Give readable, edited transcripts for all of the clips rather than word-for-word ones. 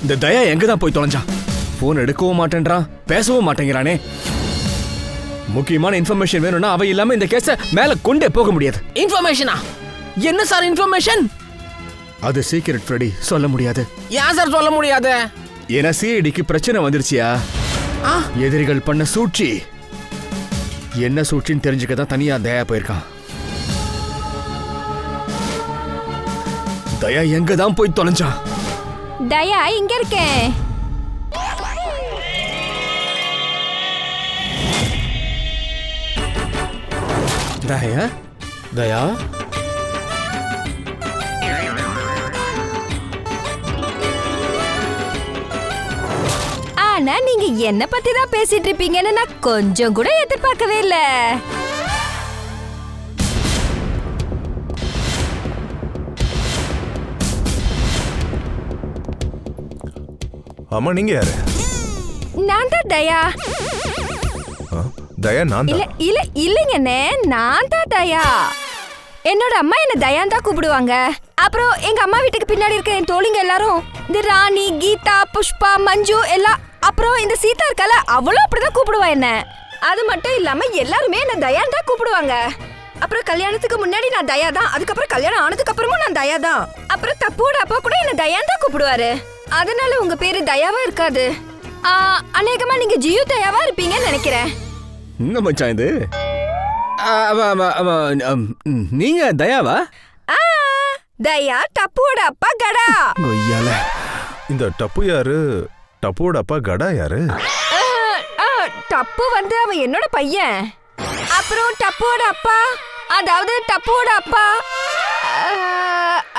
இந்த தயா எங்க தான் போய் தொலைஞ்சான்? போன் எடுக்கவும் மாட்டேன்றான், பேசவும் மாட்டேங்கிறானே. முக்கியமான இன்ஃபர்மேஷன் வேணும்னா அவ இல்லாம இந்த கேஸ மேல கொண்டே போக முடியாது. இன்ஃபர்மேஷனா? என்ன சார் இன்ஃபர்மேஷன்? அது சீக்ரெட் ஃப்ரெடி, சொல்ல முடியாது. ஏன் சார் சொல்ல முடியாது? ஏன்னா சிஐடிக்கு பிரச்சனை வந்துருச்சியா. எதிரிகள் பண்ண சூழ்ச்சி. என்ன சூழ்ச்சின்னு தெரிஞ்சுக்க தான் தனியா தயா போயிருக்கான். தயா எங்க தான் போய் தொலைஞ்சான்? தயா இங்க இருக்கேன். தயா தயா ஆனா நீங்க என்ன பத்தி தான் பேசிட்டு இருப்பீங்கன்னு நான் கொஞ்சம் கூட எதிர்பார்க்கவே இல்ல. அம்மா நீங்க யாரு? நான் தான் தயா. தயா நான் இல்ல இல்ல இல்லைங்கண்ணே, நான் தான் தயா. என்னோட அம்மா என்ன தயான் தான் கூப்பிடுவாங்க. அப்புறம் எங்க அம்மா வீட்டுக்கு பின்னாடி இருக்க என் தோழிங்க எல்லாரும் இந்த ராணி, கீதா, புஷ்பா, மஞ்சு எல்லாம், அப்புறம் இந்த சீதா இருக்கால அவளும் அப்படிதான் கூப்பிடுவா என்ன. அது மட்டும் இல்லாம எல்லாருமே என்ன தயான் தான் கூப்பிடுவாங்க. அப்புறம் கல்யாணத்துக்கு முன்னாடி நான் தயா தான், அதுக்கப்புறம் கல்யாணம் ஆனதுக்கு அப்புறமும் நான் தயா தான். அப்புறம் தப்போட அப்பா கூட என்ன தயான் தான் கூப்பிடுவாரு. அதனால உங்க பேரு தயாவா இருக்காது. அநேகமா நீங்க ஜியு தயாவா இருப்பீங்கன்னு நினைக்கிறேன். என்ன மச்சான் இது? நீங்க தயாவா? தயா டப்புவோட அப்பா கடா. கொய்யால. இந்த டப்பு யாரு? டப்புவோட அப்பா கடா யாரு? டப்பு வந்து அவன் என்னோட பையன். அப்புறம் டப்புவோட அப்பா, அதாவது டப்புவோட அப்பா,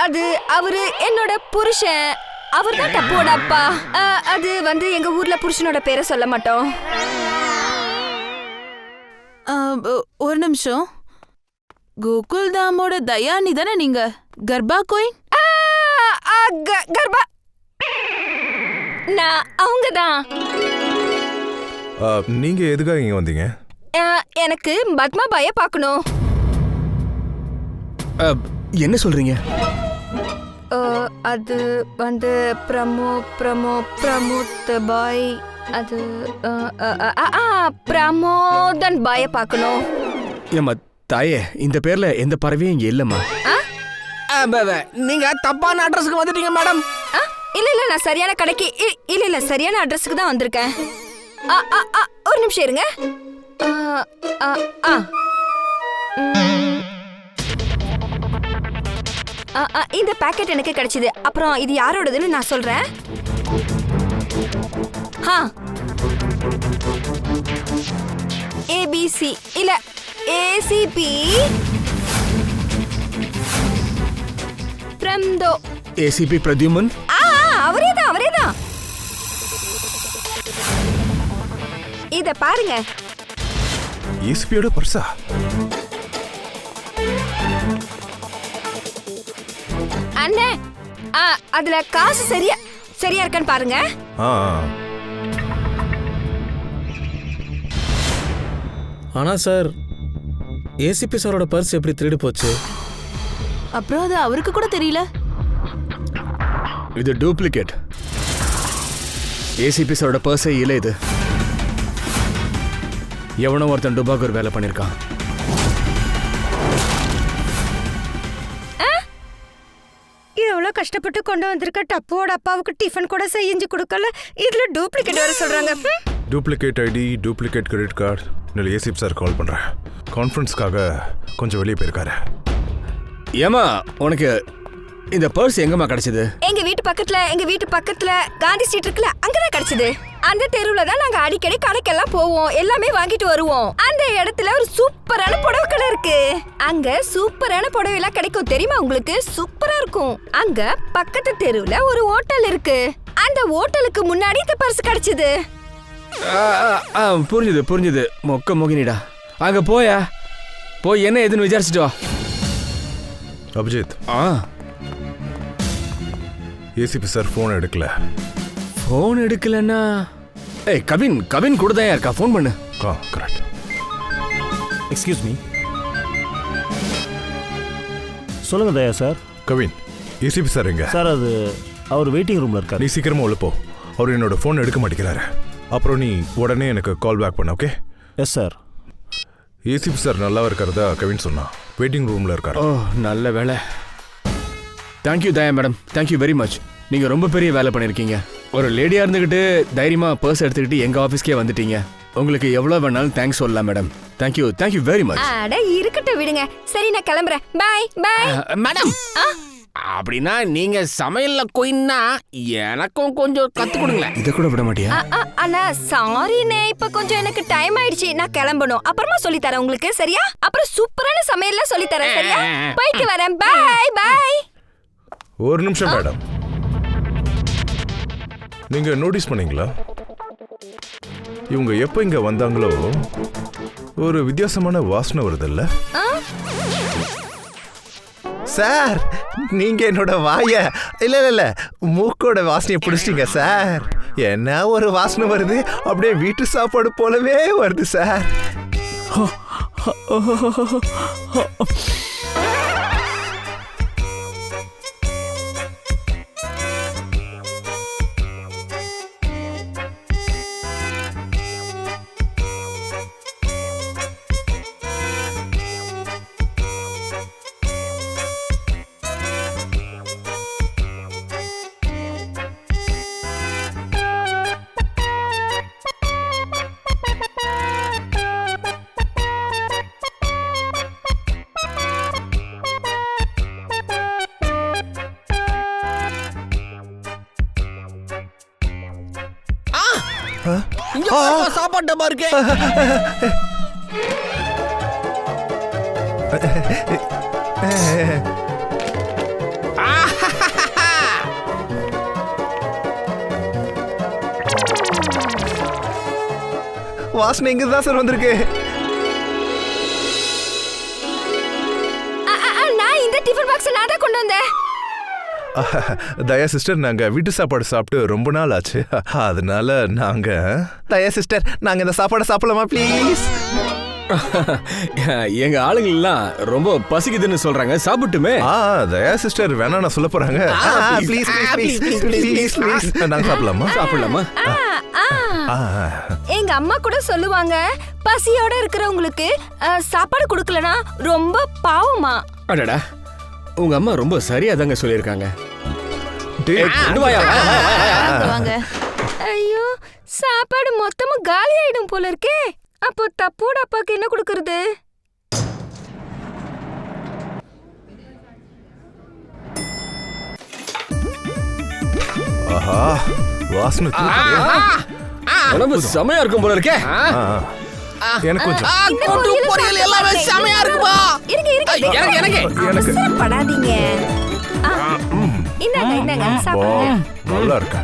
அது அவரு என்னோட புருஷன். அவர் தான் டப்புவோட அப்பா. அது வந்து எங்க ஊர்ல புருஷனோட பேரை சொல்ல மாட்டோம். ஒரு நிமிஷம். கோகுல்தாமோட தயானி தானே நீங்க? கர்ப்பா கோயின்? கர்ப்பா நான் அவங்கதான். நீங்க எதுக்காக இங்க வந்தீங்க? எனக்கு பத்மா பாய பார்க்கணும். என்ன சொல்றீங்க? அது வந்து பிரமோத் பாய், அது பிரமோதன் பாய பார்க்கணும். ஏம்மா தாயே, இந்த பேர்ல எந்த பறவையும் இங்க இல்லம்மா. நீங்க தப்பான அட்ரஸ்க்கு வந்துட்டீங்க மேடம். இல்ல நான் சரியான கடைக்கு இல்ல சரியான அட்ரஸ்க்கு தான் வந்திருக்கேன். ஒரு நிமிஷம் இருங்க. இந்த பாக்கெட் எனக்கு கிடைச்சது. அப்புறம் இது யாரோடதுன்னு நான் சொல்றேன். ஏபிசி இல்ல ஏசிபி பிரம்தோ. ஏசிபி பிரத்யுமன்? அவரேதான். இத பாருங்க. ஏசிபியோட பர்ஸா? அண்ணே, அதுல காசு சரியா இருக்கான்னு பாருங்க. ஆனா சார், ஏசிபி சாரோட பர்ஸ் எப்படி திருடி போச்சு? அப்புறம் அது அவருக்கு கூட தெரியல. இது டூப்ளிகேட். ஏசிபி சாரோட பர்ஸே இல்ல. இது எவனோ ஒருத்தன் டுபாகூர் வேலை பண்ணிருக்கான். எவ்வளவு கஷ்டப்பட்டு கொண்டு வந்திருக்க டப்புவோட அப்பாவுக்கு டிஃபன் கூட செஞ்சு கொடுக்கல. இதுல டூப்ளிகேட் வேற சொல்றாங்க. Duplicate ID, duplicate credit card. நான் ஏசிபி சார் கால் பண்றேன். கான்ஃபரன்ஸ்க்காக கொஞ்சம் வெளியே போயிருக்காரு. ஏமா உனக்கு இந்த பர்ஸ் எங்கம்மா கிடைச்சது? எங்க வீட்டு பக்கத்துல காந்தி ஸ்ட்ரீட் இருக்குல்ல, அங்கதான் கிடைச்சது. அந்த தெருவுல தான் நாங்க அடிக்கடி கடைக்கெல்லாம் போவோம், எல்லாமே வாங்கிட்டு வருவோம். அந்த இடத்துல ஒரு சூப்பரான புடவை கடை இருக்கு. அங்க சூப்பரான புடவை எல்லாம் கிடைக்கும் தெரியுமா உங்களுக்கு? சூப்பரா இருக்கும். அங்க பக்கத்து தெருவுல ஒரு ஹோட்டல் இருக்கு. அந்த ஹோட்டலுக்கு முன்னாடி இந்த பர்ஸ் கிடைச்சது. புரிஞ்சுது. மொக்க மோகினிடா. அங்க போய் என்ன ஏதுன்னு விசாரிச்சுட்டு வா. அபிஜித், ஏசிபி சார் போன் எடுக்கல. போன் எடுக்கலன்னா கவின் கூட தான் இருக்கா. போன் பண்ணு. கரெக்ட். Excuse me. சொல்லுங்க தயா சார். கவின், ஏசிபி சார் எங்க? சார் அது அவர் வெயிட்டிங் ரூம்ல இருக்காரு. நீ சீக்கிரமா உள்ள போ. அவர் என்னோட ஃபோன் எடுக்க மாட்டேங்கிறாரு. அப்புறம் நீ உடனே எனக்கு கால் பேக் பண்ண. Okay? Yes sir. ACP sir நல்லா இருக்கிறதா கவின் சொன்னான். வெயிட்டிங் ரூம்ல இருக்காரு. ஓ நல்ல வேலை. தேங்க்யூ தயா மேடம், தேங்க்யூ வெரி மச். நீங்க ரொம்ப பெரிய வேலை பண்ணிருக்கீங்க. ஒரு லேடியா இருந்துகிட்டு தைரியமா பர்ஸ் எடுத்துக்கிட்டு எங்க ஆபீஸ்க்கே வந்துட்டீங்க. உங்களுக்கு எவ்வளவு வேணாலும் தேங்க்ஸ் சொல்லலாம் madam. Thank you, thank you very much. அட இருக்கட்டும் விடுங்க. சரி நான் கிளம்புறேன். By by. மேடம் அப்படின்னா நீங்க சமையல்ல குயின்னா எனக்கும் கொஞ்சம் கத்து கொடுங்களேன். இத கூட விட மாட்டியா? அண்ணா சாரிண்ணே, இப்ப கொஞ்சம் எனக்கு டைம் ஆயிடுச்சு. நான் கிளம்பணும். அப்புறமா சொல்லி தரேன் உங்களுக்கு, சரியா? அப்புறம் சூப்பரான சமையல்ல சொல்லி தரேன், சரியா? போயிட்டு வரேன். Bye bye. ஒரு நிமிஷம் மேடம், நீங்க நோட்டீஸ் பண்ணீங்களா? இவங்க எப்ப இங்க வந்தாங்களோ ஒரு வித்தியாசமான வாசனை வருதுல்ல? சார், நீங்க என்னோட வாய இல்ல மூக்கோட வாசனையை பிடிச்சிட்டீங்க சார். என்ன ஒரு வாசனை வருது, அப்படியே வீட்டு சாப்பாடு போலவே வருது சார். இங்க பாருப்பா, சாப்பாடு டப்பா இருக்கு. வாசனை இங்க தான் சார் வந்திருக்கு. நான் இந்த டிஃபன் பாக்ஸ் நான் தான் கொண்டு வந்தேன். தயா சிஸ்டர், நாங்க வீட்டு சாப்பாடு சாப்பிட்டு ரொம்ப நாள் ஆச்சு. அதனால நாங்க தயா சிஸ்டர், நாங்க இந்த சாப்பாடை சாப்பிடலாமா ப்ளீஸ்? எங்க ஆளுங்க எல்லாம் ரொம்ப பசிக்குதுன்னு சொல்றாங்க, சாப்பிட்டுமே. தயா சிஸ்டர் வேணா நான் சொல்ல போறாங்க. Please please please please please. நாங்க சாப்பிடலாமா? சாப்பிடலாமா? எங்க அம்மா கூட சொல்லுவாங்க, பசியோட இருக்கிறவங்களுக்கு சாப்பாடு கொடுக்கலனா ரொம்ப பாவமா. அடடா, உங்க அம்மா ரொம்ப சரியா தாங்க சொல்லியிருக்காங்க. வாங்க. ஐயோ, சாப்பாடு மொத்தமா காலி ஆயிடும் போல இருக்கே. அப்போ தப்போட அப்பாக்கு என்ன கொடுக்கறது? ஆஹா, வாசனை உடம்பு செமையா இருக்கும் போல இருக்கே. எனக்கு கொஞ்சம் கூட்டு பொரியல் எல்லாமே செமையா இருக்குப்பா. எனக்கு படாதீங்க. இந்தாங்க சாப்பிடுங்க. நல்லா இருக்கா?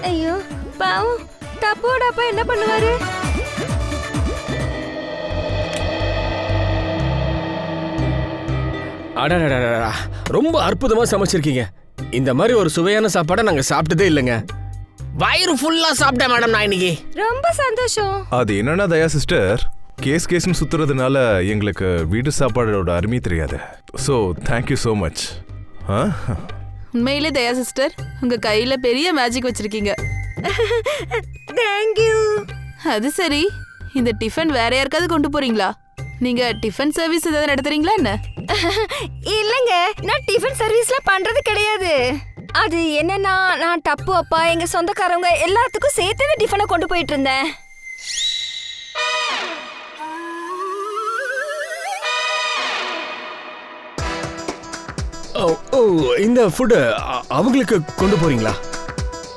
ஐயோ பாவம், தப்போட அப்பா என்ன பண்ணுவாரு? அடடடடா, ரொம்ப அற்புதமா சமைச்சிருக்கீங்க. இந்த மாதிரி ஒரு சுவையான சாப்பாடை நாங்க சாப்பிட்டதே இல்லைங்க. வயிறு ஃபுல்லா சாப்பிட்டேன் மேடம் நான் இன்னைக்கு. ரொம்ப சந்தோஷம். அது என்னன்னா தயா சிஸ்டர், கேஸ்னு சுத்துறதுனால எங்களுக்கு வீட்டு சாப்பாடோட அருமை தெரியாது. So thank you so much. உண்மையிலே தயா சிஸ்டர், உங்க கையில பெரிய மேஜிக் வச்சிருக்கீங்க. தேங்க்யூ. அது சரி, இந்த டிஃபன் வேற யாருக்காவது கொண்டு போறீங்களா? நீங்க டிஃபன் சர்வீஸ் ஏதாவது நடத்துறீங்களா என்ன? இல்லங்க, நான் டிஃபன் சர்வீஸ்ல பண்றது கிடையாது. அது என்னன்னா, நான் டப்பு அப்பா எங்க சொந்தக்காரங்க எல்லாத்துக்கும் சேர்த்து டிஃபனை கொண்டு போயிட்டு இருந்தேன். இந்த ஃபுட் அவங்களுக்கு கொண்டு போறீங்களா?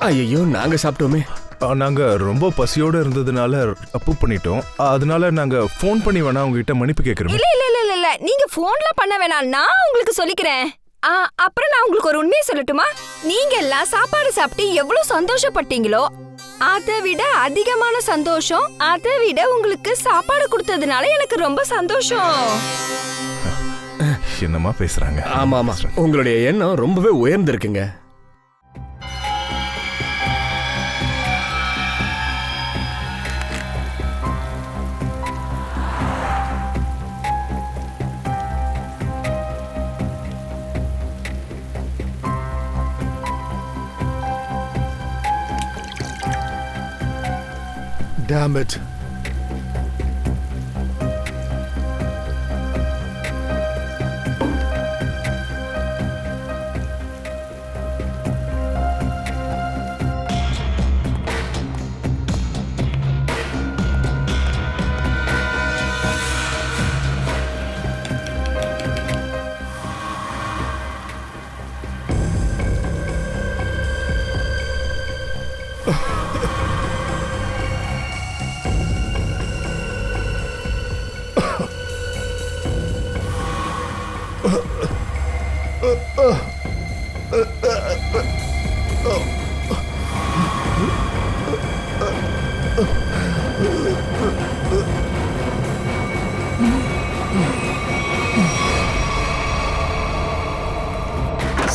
ஐயோ, நாங்க சாப்பிட்டோமே. நாங்க ரொம்ப பசியோட இருந்ததுனால தப்பு பண்ணிட்டோம். அதனால நாங்க ஃபோன் பண்ணி வேணா உங்ககிட்ட மன்னிப்பு கேக்குறோம். இல்ல இல்ல இல்ல இல்ல, நீங்க ஃபோன்ல பண்ண வேணாம், நான் உங்களுக்கு சொல்லிக்கிறேன். அப்புறம் நான் உங்களுக்கு ஒரு உண்மையை சொல்லட்டுமா? நீங்க எல்லாம் சாப்பாடு சாப்பிட்டு எவ்வளவு சந்தோஷப்பட்டீங்களோ அதை விட அதிகமான சந்தோஷம், அதை விட உங்களுக்கு சாப்பாடு கொடுத்ததுனால எனக்கு ரொம்ப சந்தோஷம். என்னமா பேசுறாங்க? ஆமா ஆமா, உங்களுடைய எண்ணம் ரொம்பவே உயர்ந்திருக்குங்க. Damn it.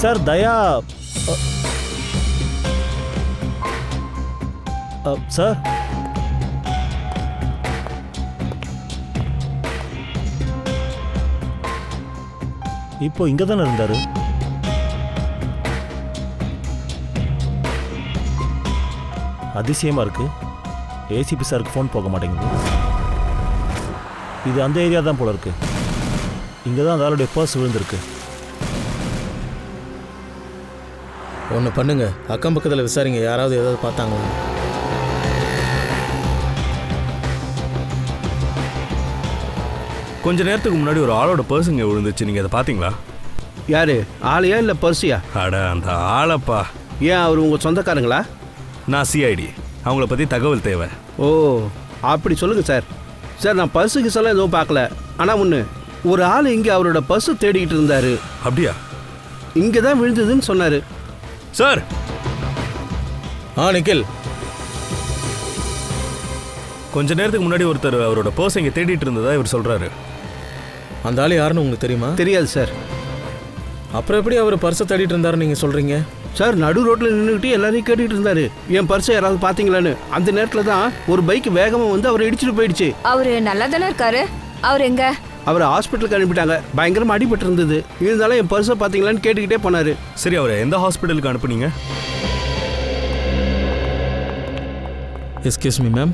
Sir Daya sir இப்போ இங்கே தானே இருந்தார். அதிசயமாக இருக்கு. ஏசிபி சாருக்கு ஃபோன் போக மாட்டேங்குது. இது அந்த ஏரியா தான் போல இருக்கு. இங்கே தான் அந்த ஆளுடைய பர்ஸ் விழுந்திருக்கு. ஒன்று பண்ணுங்க, அக்கம் பக்கத்தில் விசாரிங்க, யாராவது ஏதாவது பார்த்தாங்களா. கொஞ்ச நேரத்துக்கு முன்னாடி ஒரு ஆளோட பர்ஸ் இங்கே விழுந்துச்சு. நீங்கள் அதை பார்த்தீங்களா? யாரு, ஆளையா இல்லை பர்ஸியா? அட அந்த ஆளப்பா. ஏன் அவர் உங்கள் சொந்தக்காரங்களா? நான் சிஐடி, அவங்கள பற்றி தகவல் தேவை. ஓ அப்படி சொல்லுங்க சார். சார் நான் பர்ஸுக்கு சொல்ல எதுவும் பார்க்கல. ஆனால் ஒன்று, ஒரு ஆள் இங்கே அவரோட பர்ஸை தேடிக்கிட்டு இருந்தார். அப்படியா? இங்கே தான் விழுந்ததுன்னு சொன்னார் சார். நிக்கில், கொஞ்ச நேரத்துக்கு முன்னாடி ஒருத்தர் அவரோட பர்ஸ் இங்கே தேடிட்டு இருந்ததா இவர் சொல்கிறாரு. அந்த ஆள் யாருன்னு உங்களுக்கு தெரியுமா? தெரியாது சார். அப்புறம் எப்படி அவர் பர்ஸை தேடிட்டு இருந்தாருன்னு நீங்கள் சொல்கிறீங்க? சார் நடு ரோட்டில் நின்றுக்கிட்டு எல்லாரையும் கேட்டுக்கிட்டு இருந்தாரு, என் பர்ஸை யாராவது பார்த்தீங்களான்னு. அந்த நேரத்தில் தான் ஒரு பைக் வேகமாக வந்து அவரை இடிச்சிட்டு போயிடுச்சு. அவரு நல்லா தானே இருக்காரு. அவர் எங்க? அவரை ஹாஸ்பிட்டலுக்கு அனுப்பிட்டாங்க. பயங்கரமாக அடிபட்டு இருந்தது. இருந்தாலும் என் பர்ஸை பார்த்தீங்களான்னு கேட்டுக்கிட்டே போனார். சரி, அவரை எந்த ஹாஸ்பிட்டலுக்கு அனுப்புனீங்க? எஸ்கியூஸ் மீ மேம்,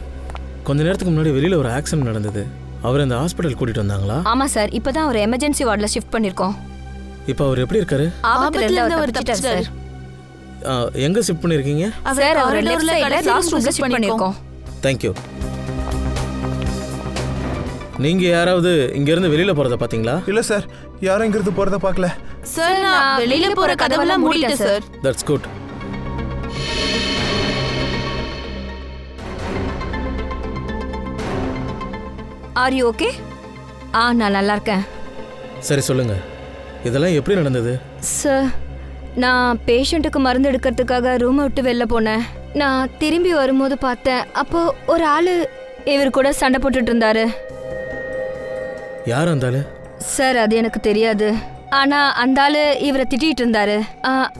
கொஞ்ச நேரத்துக்கு முன்னாடி வெளியில் ஒரு ஆக்சிடென்ட் நடந்தது. அவர் இந்த ஹாஸ்பிட்டல் கூட்டிகிட்டு வந்தாங்களா? ஆமா சார், இப்பதான் அவர் எமர்ஜென்சி வார்டில் ஷிஃப்ட் பண்ணிருக்கோம். இப்போ அவர் எப்படி இருக்காரு? ஆபத்துல இருந்து அவர் தப்பிச்சிட்டாரு சார். எங்கே ஷிஃப்ட் பண்ணியிருக்கீங்க? சார் அவர் லெஃப்ட் சைடுல லாஸ்ட் ரூம்ல ஷிஃப்ட் பண்ணிருக்கோம். தேங்க்யூ. நீங்கள் யாராவது இங்கேருந்து வெளியில் போகிறத பார்த்தீங்களா? இல்லை சார், யாரும் இங்கிருந்து போகிறத பார்க்கல. சார் நான் வெளியில போற கதவெல்லாம் மூடிட்டேன் sir. That's good. Are you okay? நான் நல்லா இருக்கேன். சரி சொல்லுங்கள், இதெல்லாம் எப்படி நடந்தது? சார், நான் பேஷண்ட்டுக்கு மருந்து எடுக்கிறதுக்காக ரூமை விட்டு வெளில போனேன். நான் திரும்பி வரும்போது பார்த்தேன். அப்போ ஒரு ஆள் இவர் கூட சண்டை போட்டுட்டு இருந்தாரு. யார் அந்த ஆளு? சார் அது எனக்கு தெரியாது. ஆனா அந்த ஆளு இவரை திட்டிட்டு இருந்தாரு.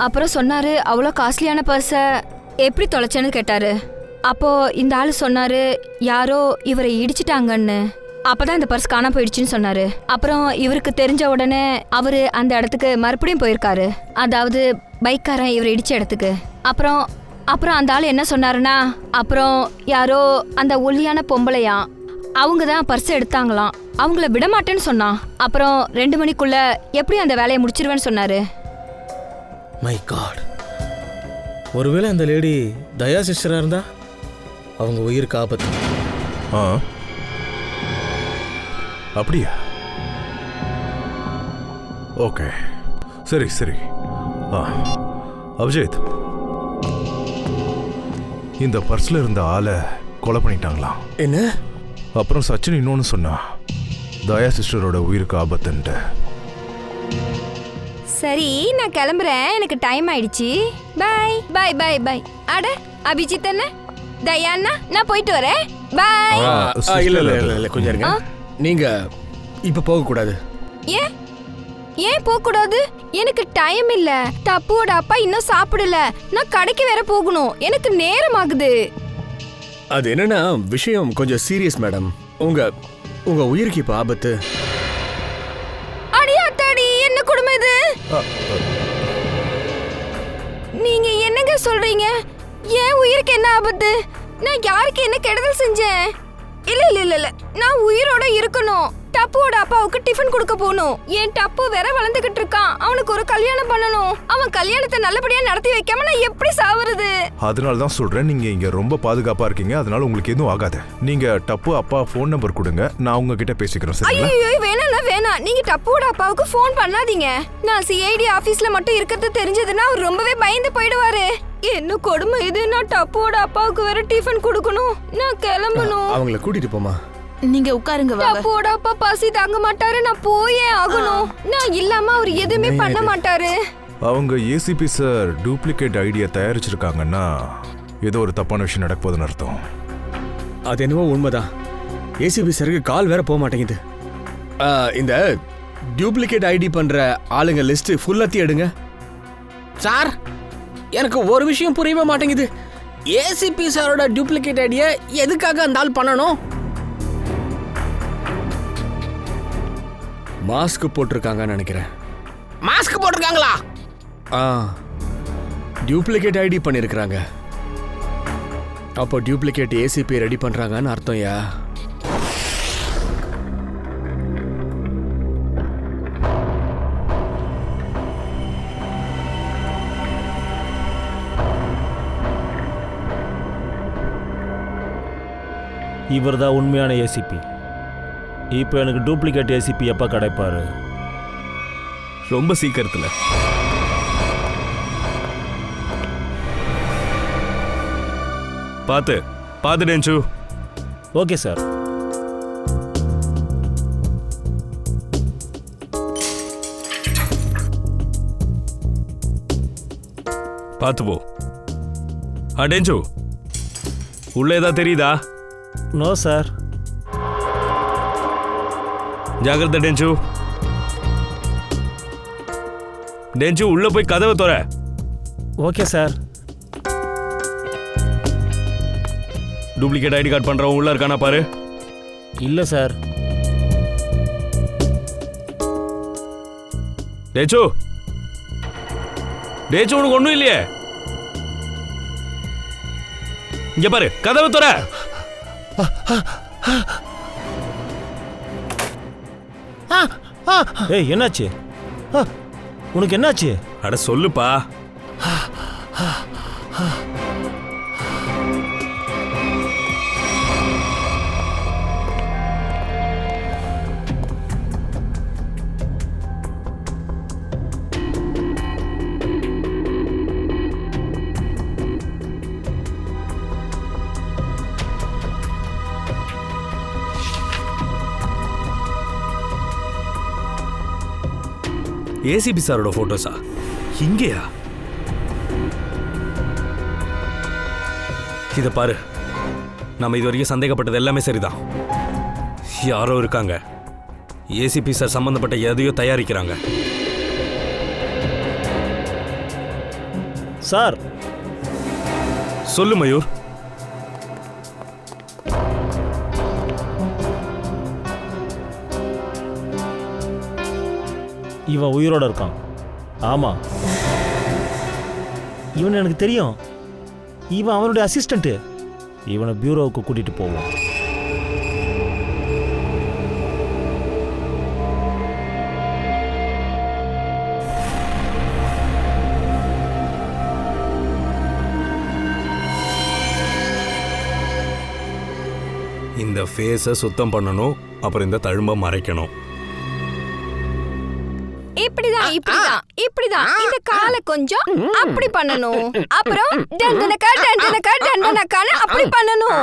அப்புறம் சொன்னாரு, அவ்வளோ காஸ்ட்லியான பர்ஸை எப்படி தொலைச்சேன்னு கேட்டாரு. அப்போ இந்த ஆளு சொன்னாரு, யாரோ இவரை இடிச்சிட்டாங்கன்னு. அப்பதான் இந்த பர்ஸ் காணாம போயிடுச்சுன்னு சொன்னாரு. அப்புறம் இவருக்கு தெரிஞ்ச உடனே அவரு அந்த இடத்துக்கு மறுபடியும் போயிருக்காரு. அதாவது பைக்காரன் இவரை இடிச்ச இடத்துக்கு. அப்புறம் அப்புறம் அந்த ஆள் என்ன சொன்னாருன்னா, அப்புறம் யாரோ அந்த ஒல்லியான பொம்பளையா அவங்க தான் பர்ஸ் எடுத்தாங்களாம். அவங்கள விட மாட்டேன்னு சொன்னான். அப்புறம் 2 மணிக்குள்ள எப்படி அந்த வேலையை முடிச்சிருவேன்னு சொன்னாரு. மை காட், ஒருவேளை அந்த லேடி தயா சிஸ்டராக இருந்தா அவங்க உயிருக்கு ஆபத்து. அப்படியா? ஓகே, சரி சரி. அபிஜித், இந்த பர்ஸ்ல இருந்த ஆளை கொலை பண்ணிட்டாங்களாம். என்ன? அப்புறம் சச்சின் இன்னொன்னு சொன்னா, தயா சிஸ்டரோட உயிருக்கு ஆபத்துன்ட்டு. சரி நான் கிளம்புறேன், எனக்கு டைம் ஆயிடுச்சு. Bye bye bye bye. அட அபிஜித் அண்ணா, தயாண்ணா, நான் போயிட்டு வரேன். பை. இல்ல இல்ல இல்ல இல்ல, கொஞ்சம் இருங்க. நீங்க இப்ப போக கூடாது. ஏன் ஏன் போக கூடாது? எனக்கு டைம் இல்ல. தப்புவோட அப்பா இன்னும் சாப்பிடல. நான் கடைக்கு வேற போகணும். எனக்கு நேரம் ஆகுது. அது என்னன்னா, விஷயம் கொஞ்சம் சீரியஸ் மேடம். உங்க உங்க உயிருக்கு இப்ப ஆபத்து. அடியாத்தாடி, என்ன கொடுமை இது? நீங்க என்னங்க சொல்றீங்க? ஏன் உயிருக்கு என்ன ஆபத்து? நான் யாருக்கு என்ன கெடுதல் செஞ்சேன்? இல்ல இல்ல இல்ல இல்ல, நான் உயிரோட இருக்கணும். டப்புவோட அப்பாவுக்கு டிஃபன் கொடுக்க போகணும். என் டப்பு வேற வளர்ந்துகிட்டு இருக்கான். அவனுக்கு ஒரு கல்யாணம் பண்ணணும். அவன் கல்யாணத்தை நல்லபடியா நடத்தி வைக்காம நான் எப்படி சாவறது? அதனால தான் சொல்றேன், நீங்க இங்க ரொம்ப பாதுகாப்பா இருக்கீங்க. அதனால உங்களுக்கு எதுவும் ஆகாது. நீங்க டப்பு அப்பா ஃபோன் நம்பர் கொடுங்க, நான் உங்ககிட்ட பேசிக்கிறேன். சரிங்களா? ஐயோ வேணாம் வேணாம், நீங்க டப்புவோட அப்பாவுக்கு ஃபோன் பண்ணாதீங்க. நான் சிஐடி ஆபீஸ்ல மட்டும் இருக்கிறது தெரிஞ்சதுன்னா அவர் ரொம்பவே பயந்து போயிடுவாரு. என்ன கொடுமை இது! நான் டப்புவோட அப்பாவுக்கு வேற டிஃபன் கொடுக்கணும். நான் கிளம்பணும். அவங்கள கூட்டிட்டு போமா. நீங்க உட்காருங்க வாங்க. டப்புவோட அப்பா பசி தாங்க மாட்டாரு. நான் போயே ஆகணும். நான் இல்லாம அவர் எதுவுமே பண்ண மாட்டாரு. அவங்க ஏசிபி சார் டூப்ளிகேட் ஐடியா தயாரிச்சிருக்காங்கன்னா ஏதோ ஒரு தப்பான விஷயம் நடக்க போகுதுன்னு அர்த்தம். அது என்னவோ உண்மைதான். ஏசிபி சருக்கு கால் வேற போக மாட்டேங்குது. இந்த டூப்ளிகேட் ஐடி பண்ற ஆளுங்க லிஸ்ட் ஃபுல்லாத்தையும் எடுங்க. சார், எனக்கு ஒரு விஷயம் புரியவே மாட்டேங்குது. ஏசிபி சாரோட டூப்ளிகேட் ஐடியா எதுக்காக அந்த ஆள் பண்ணணும்? மாஸ்க் போட்டிருக்காங்கன்னு நினைக்கிறேன். மாஸ்க் போட்டிருக்காங்களா? டூப்ளிகேட் ஐடி பண்ணிருக்காங்க. அப்போ டூப்ளிகேட் ஏசிபி ரெடி பண்றாங்கன்னு அர்த்தம். யா இவர் தான் உண்மையான ஏசிபி. இப்போ எனக்கு டூப்ளிகேட் ஏசிபி எப்போ கிடைப்பாரு? ரொம்ப சீக்கிரத்தில். பார்த்து டென்சு. Okay sir. பார்த்து போ. டென்சு, உள்ள ஏதாவது தெரியுதா? No sir. ஜாகிரதை டென்சு. டென்சு, உள்ள போய் கதவை தோற. Okay sir. Duplicate ID card பண்றவன் உள்ள இருக்கானா பாரு. இல்ல சார். டேச்சு, உனக்கு ஒண்ணும் இல்லையே. இங்க பாரு, கதவை தோற. ஏய், என்னாச்சு? உனக்கு என்னாச்சு? அட சொல்லுப்பா. ஏசிபி சாரோட போட்டோஸா? இங்கேயா? இத பாரு, நம்ம இது வரைக்கும் சந்தேகப்பட்டது எல்லாமே சரிதான். யாரோ இருக்காங்க, ஏசிபி சார் சம்பந்தப்பட்ட எதையோ தயாரிக்கிறாங்க. சார், சொல்லு மயூர். இவன் உயிரோட இருக்கான். ஆமா, இவன் எனக்கு தெரியும். இவன் அவனுடைய அசிஸ்டன்ட். இவனை பியூரோவுக்கு கூட்டிட்டு போவோம். இந்த ஃபேஸை சுத்தம் பண்ணணும், அப்புறம் இந்த தழும்ப மறைக்கணும். இப்படிதான் இந்த காலை கொஞ்சம் அப்படி பண்ணணும். அப்புறம் டண்டனக்கா அப்படி பண்ணணும்.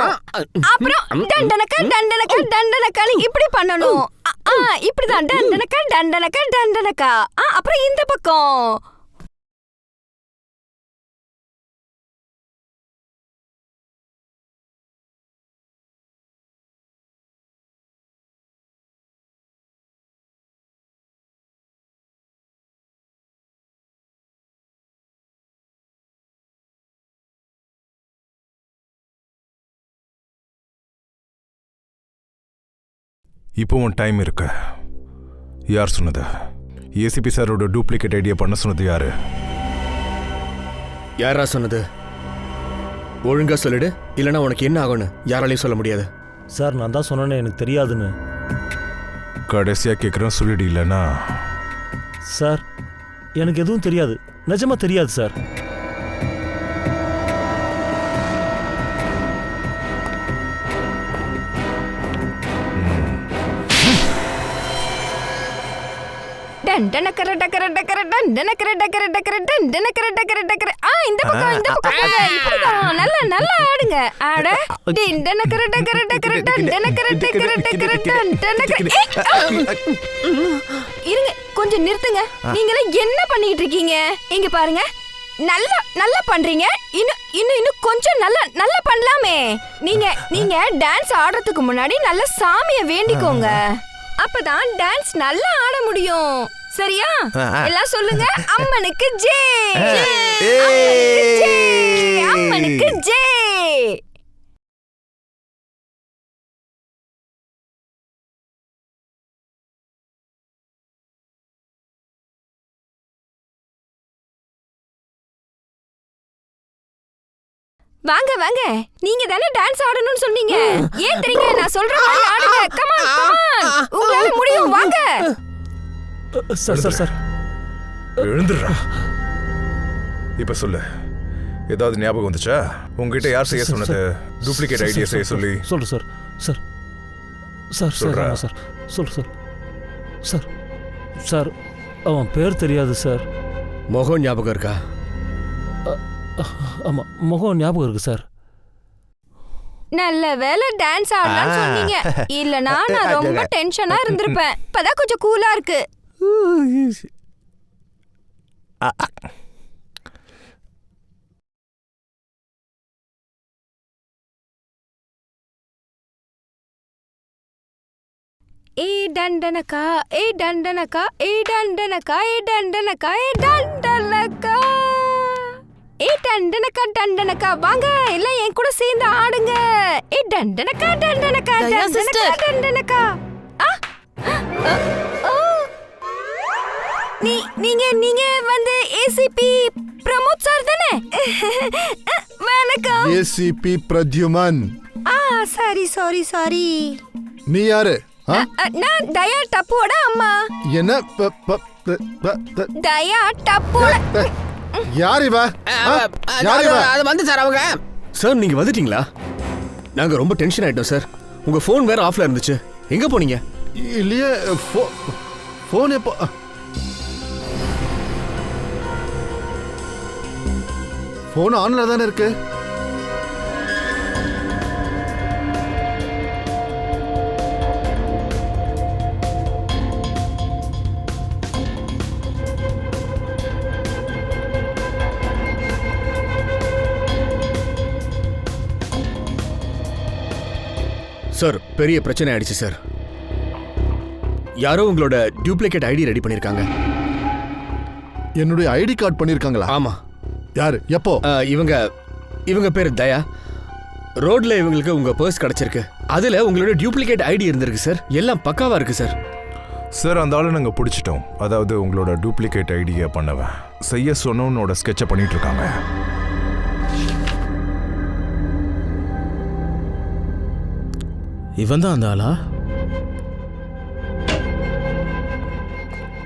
அப்புறம் டண்டனக்கா இப்படி பண்ணணும். இப்படிதான் டண்டனக்கா. அப்புறம் இந்த பக்கம். இப்போ உன் டைம் இருக்கு. யார் சொன்னது? ஏசிபி சாரோட டூப்ளிகேட் ஐடியா பண்ண சொன்னது யாரு? யாரா சொன்னது? ஒழுங்கா சொல்லிடு, இல்லைன்னா உனக்கு என்ன ஆகும்னு யாராலையும் சொல்ல முடியாது. சார் நான் தான் சொன்னேன்னு எனக்கு தெரியாதுன்னு. கடைசியாக கேட்குறேன், சொல்லிடு. இல்லைன்னா சார் எனக்கு எதுவும் தெரியாது, நிஜமா தெரியாது சார். இந்த பக்கம் இப்படிதான் நல்லா நல்லா ஆடுங்க. ஆட இருங்க, கொஞ்சம் நிறுத்துங்க. நீங்களே என்ன பண்ணிட்டு இருக்கீங்க? இங்க பாருங்க, நல்லா நல்லா பண்றீங்க. இன்னும் கொஞ்சம் நல்லா நல்லா பண்ணலாமே. நீங்க டான்ஸ் ஆடுறதுக்கு முன்னாடி நல்ல சாமிய வேண்டிக்கோங்க. அப்பதான் டான்ஸ் நல்லா ஆட முடியும். சரியா? எல்லாம் சொல்லுங்க. அம்மனுக்கு ஜெய், அம்மனுக்கு ஜெய். வாங்க வாங்க, நீங்க தானே டான்ஸ் ஆடணும்னு சொன்னீங்க. ஏன் தெரியுங்க, நான் சொல்ற மாதிரி ஆடுங்க. கம் ஆன் கம் ஆன், உங்களால முடியும். வாங்க. சார் எழுந்துடுறா. இப்ப சொல்லு, ஏதாவது ஞாபகம் வந்துச்சா? உங்ககிட்ட யார் செய்ய சொன்னது? டூப்ளிகேட் ஐடியா செய்ய சொல்லி. சொல்லு sir. Sir sir sir sir சொல்லு சார். சார் சார் அவன் பேர் தெரியாது சார். முகம் ஞாபகம் இருக்கா? ஆமா, முகம் ஞாபகம் இருக்கு சார். நல்ல வேளை டான்ஸ் ஆடலாம்னு சொன்னீங்க, இல்லனா நான் ரொம்ப டென்ஷனா இருந்திருப்பேன். இப்பதான் கொஞ்சம் கூலா இருக்கு. ஏ டண்டனக்கா, ஏ டண்டனக்கா, ஏ டண்டனக்கா, ஏ டண்டனக்கா, ஏ டண்டனக்கா, ஏ டண்டனக்கா, டண்டனக்கா. வாங்க எல்லாம் என் கூட சேர்ந்து ஆடுங்க. ஏ டண்டனக்கா, டண்டனக்கா, டண்டனக்கா, டண்டனக்கா. நீங்க வந்து ஏசிபி பிரமோத் சார் தானே? வணக்கம். ஏசிபி பிரத்யுமன். சாரி. நீ யாரு? நான் தயா டப்புவோட அம்மா. என்ன தயா டப்புவோட யார் இவ? அது வந்து சார் அவங்க. சார் நீங்க வந்துட்டீங்களா? நாங்க ரொம்ப டென்ஷன் ஆயிட்டோம் சார். உங்க போன் வேற ஆஃப்ல இருந்துச்சு. எங்க போனீங்க? இல்லையே, போன் எப்போ? போன் ஆன்ல தானே இருக்கு. சார் பெரிய பிரச்சனை ஆயிடுச்சு சார். யாரோ உங்களோட டூப்ளிகேட் ஐடி ரெடி பண்ணிருக்காங்க. என்னுடைய ஐடி கார்டு பண்ணிருக்காங்களா? ஆமா. யாரு? எப்போ? இவங்க பேர் தயா. ரோட்ல இவங்களுக்கு உங்க பர்ஸ் கிடைச்சிருக்கு. அதுல உங்களோட டூப்ளிகேட் ஐடி இருந்திருக்கு சார். எல்லாம் பக்காவா இருக்கு சார். சார் அந்த ஆளை நாங்கள் பிடிச்சிட்டோம். அதாவது உங்களோட டூப்ளிகேட் ஐடியா பண்ணவன் செய்ய சொன்னவனோட ஸ்கெட்சை பண்ணிட்டு இருக்காங்க. இவன் தான் அந்த ஆளா?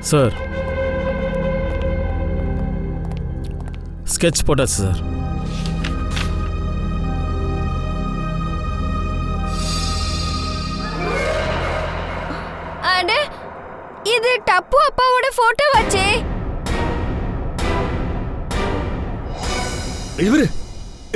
சார் ஸ்கெட்ச் போட்டாச்சு சார். அட, இது டப்பு அப்பாவோட போட்டோ வச்சே.